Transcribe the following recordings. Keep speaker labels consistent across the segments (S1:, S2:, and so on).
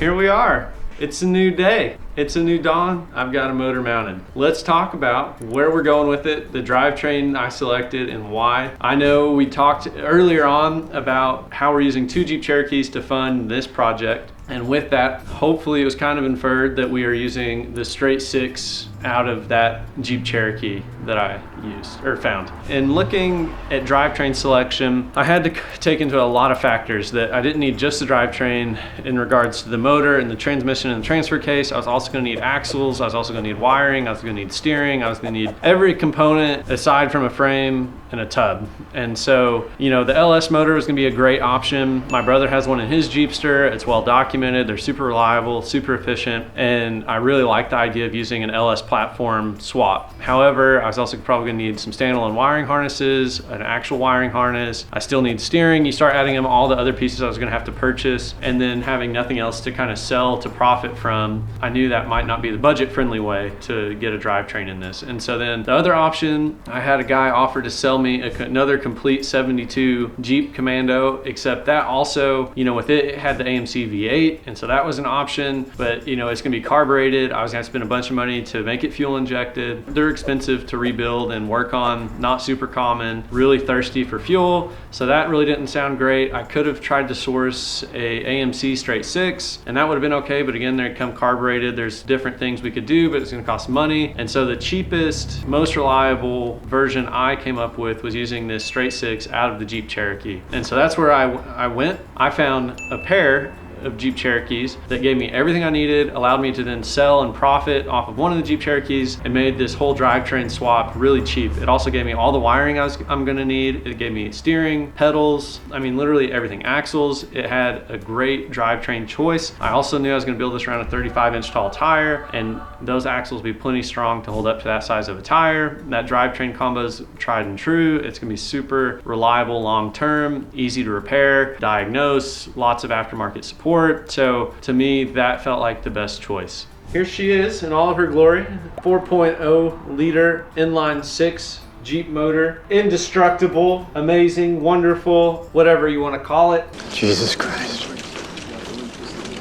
S1: Here we are. It's a new day. It's a new dawn. I've got a motor mounted. Let's talk about where we're going with it, the drivetrain I selected and why. I know we talked earlier on about how we're using 2 Jeep Cherokees to fund this project. And with that, hopefully it was kind of inferred that we are using the straight 6 out of that Jeep Cherokee that I used or found. In looking at drivetrain selection, I had to take into a lot of factors that I didn't need just the drivetrain in regards to the motor and the transmission and the transfer case. I was also gonna need axles. I was also gonna need wiring. I was gonna need steering. I was gonna need every component aside from a frame and a tub. And so, you know, the LS motor was gonna be a great option. My brother has one in his Jeepster. It's well documented. They're super reliable, super efficient. And I really like the idea of using an LS platform swap. However, I was also probably gonna need some standalone wiring harnesses, an actual wiring harness. I still need steering. You start adding them all the other pieces I was gonna have to purchase, and then having nothing else to kind of sell to profit from. I knew that might not be the budget friendly way to get a drivetrain in this. And so then the other option, I had a guy offer to sell me another complete 72 Jeep Commando, except that also, you know, with it had the AMC V8, and so that was an option, but you know, it's gonna be carbureted. I was gonna spend a bunch of money to make it fuel injected. They're expensive to rebuild and work on, not super common, really thirsty for fuel, so that really didn't sound great. I could have tried to source a AMC straight 6, and that would have been okay, but again, they come carbureted. There's different things we could do, but it's gonna cost money. And so the cheapest, most reliable version I came up with was using this straight 6 out of the Jeep Cherokee. And so that's where I went. I found a pair of Jeep Cherokees that gave me everything I needed, allowed me to then sell and profit off of one of the Jeep Cherokees, and made this whole drivetrain swap really cheap. It also gave me all the wiring I'm gonna need. It gave me steering, pedals, I mean literally everything, axles. It had a great drivetrain choice. I also knew I was gonna build this around a 35-inch tall tire, and those axles will be plenty strong to hold up to that size of a tire. That drivetrain combo is tried and true. It's gonna be super reliable long-term, easy to repair, diagnose, lots of aftermarket support. So to me, that felt like the best choice. Here she is in all of her glory. 4.0 liter inline 6 Jeep motor, indestructible, amazing, wonderful, whatever you want to call it.
S2: Jesus Christ.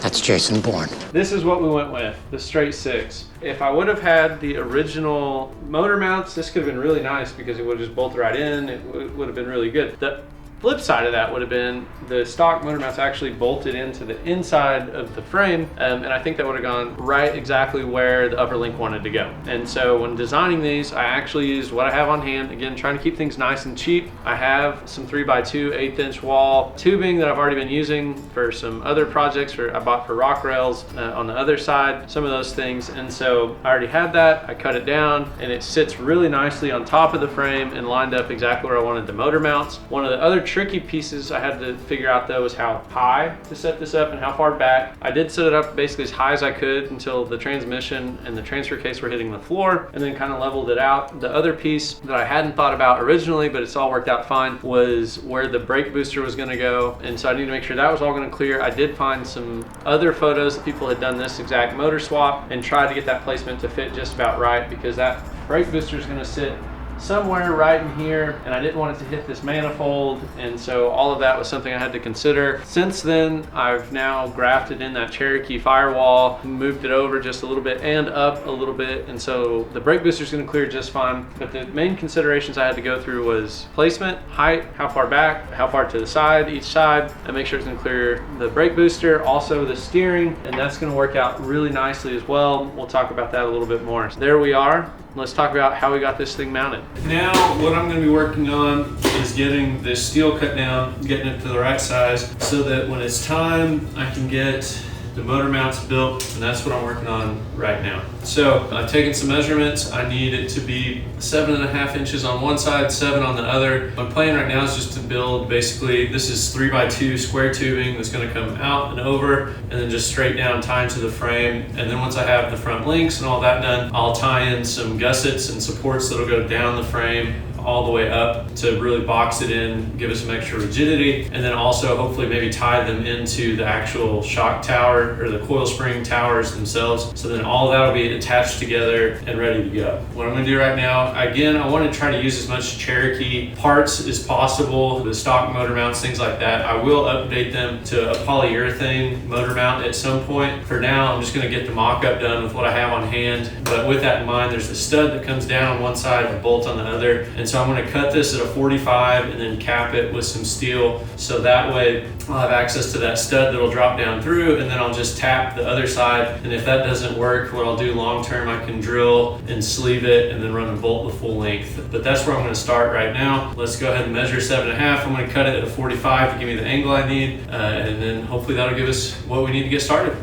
S2: That's Jason Bourne.
S1: This is what we went with, the straight 6. If I would have had the original motor mounts, this could have been really nice because it would have just bolted right in. It would have been really good. The flip side of that would have been the stock motor mounts actually bolted into the inside of the frame, and I think that would have gone right exactly where the upper link wanted to go. And so when designing these, I actually used what I have on hand, again trying to keep things nice and cheap. I have some 3x2 1/8-inch wall tubing that I've already been using for some other projects I bought for rock rails on the other side, some of those things. And so I already had that. I cut it down and it sits really nicely on top of the frame and lined up exactly where I wanted the motor mounts. One of the other tricky pieces I had to figure out though is how high to set this up and how far back. I did set it up basically as high as I could until the transmission and the transfer case were hitting the floor, and then kind of leveled it out. The other piece that I hadn't thought about originally, but it's all worked out fine, was where the brake booster was going to go. And so I need to make sure that was all going to clear. I did find some other photos that people had done this exact motor swap and tried to get that placement to fit just about right, because that brake booster is going to sit somewhere right in here, and I didn't want it to hit this manifold, and so all of that was something I had to consider. Since then, I've now grafted in that Cherokee firewall, moved it over just a little bit and up a little bit, and so the brake booster is going to clear just fine. But the main considerations I had to go through was placement, height, how far back, how far to the side, each side, and make sure it's going to clear the brake booster, also the steering, and that's going to work out really nicely as well. We'll talk about that a little bit more. So there we are. Let's talk about how we got this thing mounted. Now, what I'm going to be working on is getting this steel cut down, getting it to the right size, so that when it's time, I can get the motor mounts built, and that's what I'm working on right now. So I've taken some measurements. I need it to be 7.5 inches on one side, 7 on the other. My plan right now is just to build, basically, this is 3x2 square tubing that's going to come out and over, and then just straight down tie into the frame. And then once I have the front links and all that done, I'll tie in some gussets and supports that'll go down the frame all the way up to really box it in, give it some extra rigidity, and then also hopefully maybe tie them into the actual shock tower or the coil spring towers themselves. So then all of that will be attached together and ready to go. What I'm gonna do right now, again, I want to try to use as much Cherokee parts as possible, the stock motor mounts, things like that. I will update them to a polyurethane motor mount at some point. For now, I'm just gonna get the mock-up done with what I have on hand. But with that in mind, there's the stud that comes down on one side, a bolt on the other. And so I'm gonna cut this at a 45 and then cap it with some steel. So that way I'll have access to that stud that'll drop down through, and then I'll just tap the other side. And if that doesn't work, what I'll do long term, I can drill and sleeve it and then run a bolt the full length. But that's where I'm gonna start right now. Let's go ahead and measure 7.5. I'm gonna cut it at a 45 to give me the angle I need. And then hopefully that'll give us what we need to get started.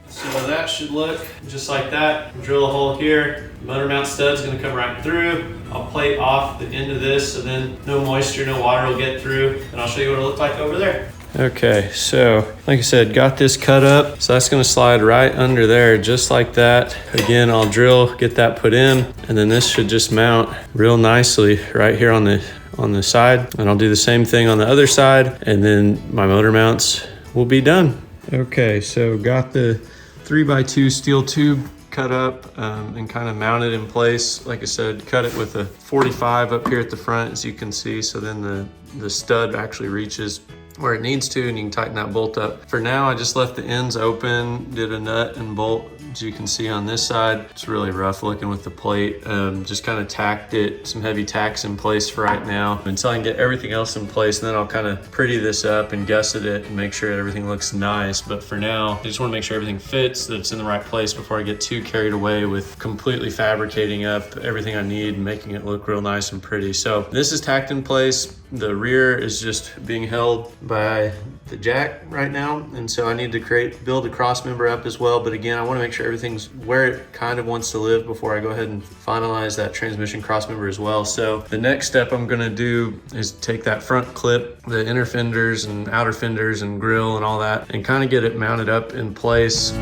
S1: So that should look just like that. Drill a hole here. Motor mount stud's gonna come right through. I'll plate off the end of this so then no moisture, no water will get through. And I'll show you what it'll look like over there. Okay, so like I said, got this cut up. So that's gonna slide right under there, just like that. Again, I'll drill, get that put in, and then this should just mount real nicely right here on the side. And I'll do the same thing on the other side, and then my motor mounts will be done. Okay, so got the 3x2 steel tube cut up and kind of mounted in place. Like I said, cut it with a 45 up here at the front, as you can see. So then the stud actually reaches where it needs to, and you can tighten that bolt up. For now, I just left the ends open, did a nut and bolt, as you can see on this side. It's really rough looking with the plate. Just kind of tacked it, some heavy tacks in place for right now until I can get everything else in place, and then I'll kind of pretty this up and gusset it and make sure everything looks nice. But for now, I just want to make sure everything fits, that it's in the right place before I get too carried away with completely fabricating up everything I need and making it look real nice and pretty. So this is tacked in place. The rear is just being held by the jack right now, and so I need to build a cross member up as well. But again, I want to make sure everything's where it kind of wants to live before I go ahead and finalize that transmission cross member as well. So the next step I'm going to do is take that front clip, the inner fenders and outer fenders and grill and all that, and kind of get it mounted up in place.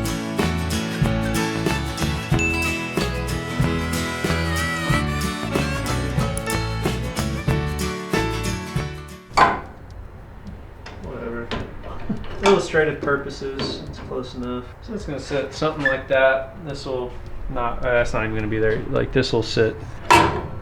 S1: Illustrative purposes, it's close enough. So it's gonna sit something like that. This will not, that's not even gonna be there. Like this will sit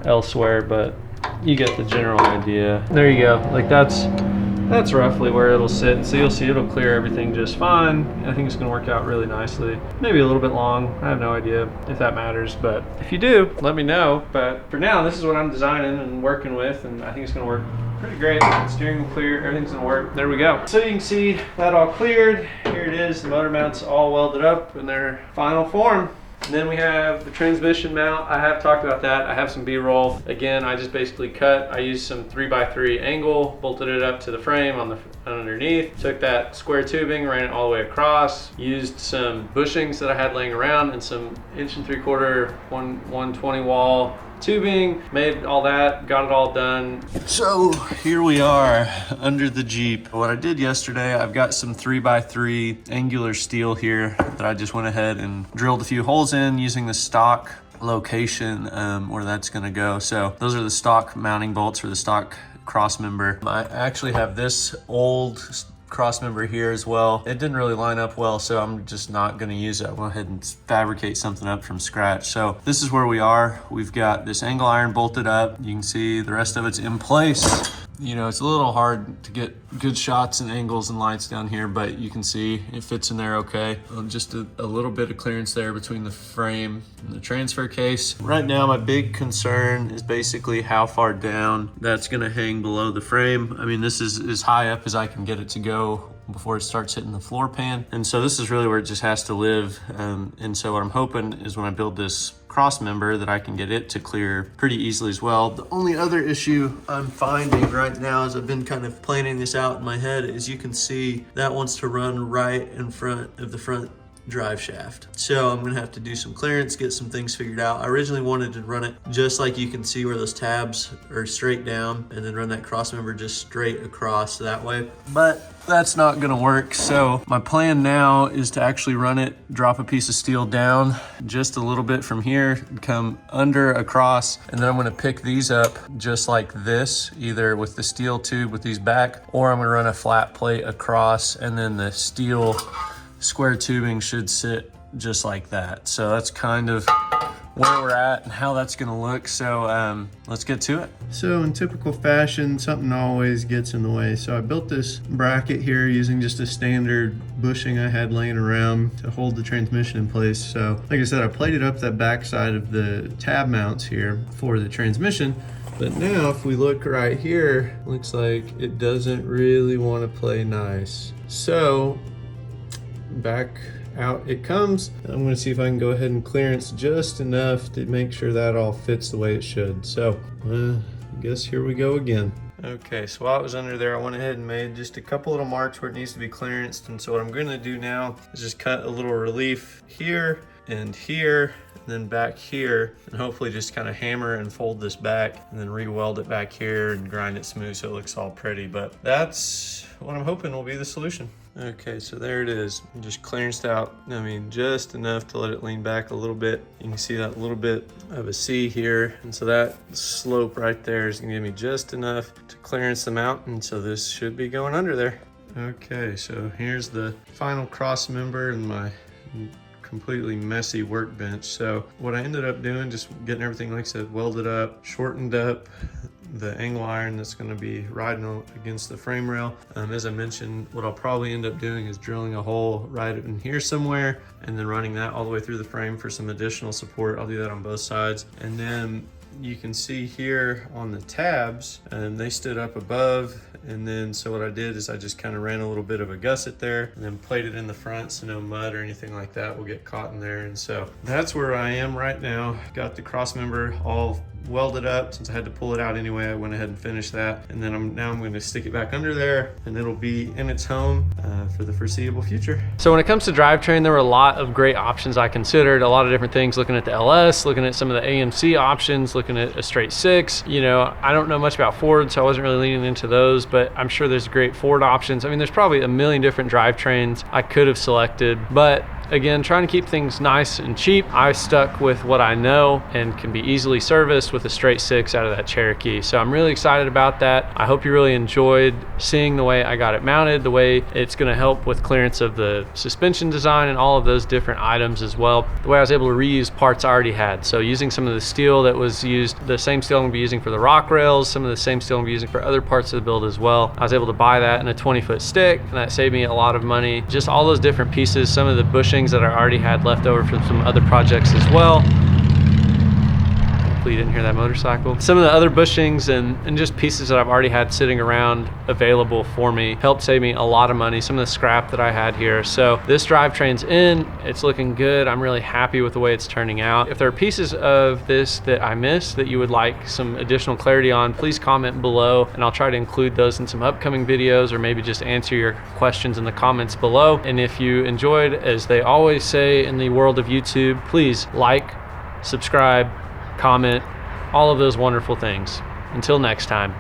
S1: elsewhere, but you get the general idea. There you go. Like that's roughly where it'll sit. So you'll see it'll clear everything just fine. I think it's gonna work out really nicely. Maybe a little bit long, I have no idea if that matters, but if you do, let me know. But for now, this is what I'm designing and working with, and I think it's gonna work pretty great. Steering wheel clear, everything's gonna work. There we go. So you can see that all cleared. Here it is. The motor mounts all welded up in their final form. And then we have the transmission mount. I have talked about that. I have some B-roll. Again, I just basically I used some 3x3 angle, bolted it up to the frame on the underneath, took that square tubing, ran it all the way across, used some bushings that I had laying around and some 1 3/4 120 wall tubing, made all that, got it all done. So here we are under the Jeep. What I did yesterday, I've got some 3x3 angular steel here that I just went ahead and drilled a few holes in using the stock location where that's gonna go. So those are the stock mounting bolts for the stock cross member. I actually have this old cross member here as well. It didn't really line up well, so I'm just not gonna use it. I went ahead and fabricate something up from scratch. So this is where we are. We've got this angle iron bolted up. You can see the rest of it's in place. You know, it's a little hard to get good shots and angles and lights down here, but you can see it fits in there okay. Just a little bit of clearance there between the frame and the transfer case. Right now, my big concern is basically how far down that's gonna hang below the frame. I mean, this is as high up as I can get it to go before it starts hitting the floor pan. And so this is really where it just has to live. And so what I'm hoping is when I build this cross member that I can get it to clear pretty easily as well. The only other issue I'm finding right now as I've been kind of planning this out in my head is you can see that wants to run right in front of the front drive shaft. So I'm gonna have to do some clearance, get some things figured out. I originally wanted to run it just like you can see where those tabs are straight down and then run that cross member just straight across that way. But that's not gonna work. So my plan now is to actually run it, drop a piece of steel down just a little bit from here, come under, across, and then I'm gonna pick these up just like this, either with the steel tube with these back, or I'm gonna run a flat plate across, and then the steel square tubing should sit just like that. So that's kind of where we're at and how that's gonna look. So let's get to it. So in typical fashion, something always gets in the way. So I built this bracket here using just a standard bushing I had laying around to hold the transmission in place. So like I said, I plated up that back side of the tab mounts here for the transmission. But now if we look right here, looks like it doesn't really want to play nice. So back out it comes. I'm going to see if I can go ahead and clearance just enough to make sure that all fits the way it should. So I guess here we go again. Okay, so while it was under there, I went ahead and made just a couple little marks where it needs to be clearanced. And so what I'm going to do now is just cut a little relief here and here, and then back here, and hopefully just kind of hammer and fold this back, and then re-weld it back here and grind it smooth so it looks all pretty. But that's what I'm hoping will be the solution. Okay, so there it is. Just clearanced out, I mean, just enough to let it lean back a little bit. You can see that little bit of a C here. And so that slope right there is gonna give me just enough to clearance the mount. And so this should be going under there. Okay, so here's the final cross member and my completely messy workbench. So what I ended up doing, just getting everything, like I said, welded up, shortened up the angle iron that's going to be riding against the frame rail. As I mentioned, what I'll probably end up doing is drilling a hole right in here somewhere and then running that all the way through the frame for some additional support. I'll do that on both sides. And then you can see here on the tabs, they stood up above. And then so what I did is I just kind of ran a little bit of a gusset there and then plated in the front so no mud or anything like that will get caught in there. And so that's where I am right now. Got the cross member all welded up. Since I had to pull it out anyway, I went ahead and finished that. And then now I'm going to stick it back under there, and it'll be in its home for the foreseeable future. So when it comes to drivetrain, there were a lot of great options I considered, a lot of different things, looking at the LS, looking at some of the AMC options, looking at a straight six. You know, I don't know much about Ford, so I wasn't really leaning into those, but I'm sure there's great Ford options. I mean, there's probably a million different drivetrains I could have selected, but again, trying to keep things nice and cheap, I stuck with what I know and can be easily serviced with a straight six out of that Cherokee. So I'm really excited about that. I hope you really enjoyed seeing the way I got it mounted, the way it's going to help with clearance of the suspension design and all of those different items as well. The way I was able to reuse parts I already had. So using some of the steel that was used, the same steel I'm going to be using for the rock rails, some of the same steel I'm going to be using for other parts of the build as well. I was able to buy that in a 20-foot stick, and that saved me a lot of money. Just all those different pieces, some of the bushings that I already had left over from some other projects as well. Hopefully you didn't hear that motorcycle. Some of the other bushings and just pieces that I've already had sitting around available for me helped save me a lot of money, some of the scrap that I had here. So this drivetrain's in, it's looking good. I'm really happy with the way it's turning out. If there are pieces of this that I missed that you would like some additional clarity on, please comment below and I'll try to include those in some upcoming videos, or maybe just answer your questions in the comments below. And if you enjoyed, as they always say in the world of YouTube, please like, subscribe, comment, all of those wonderful things. Until next time.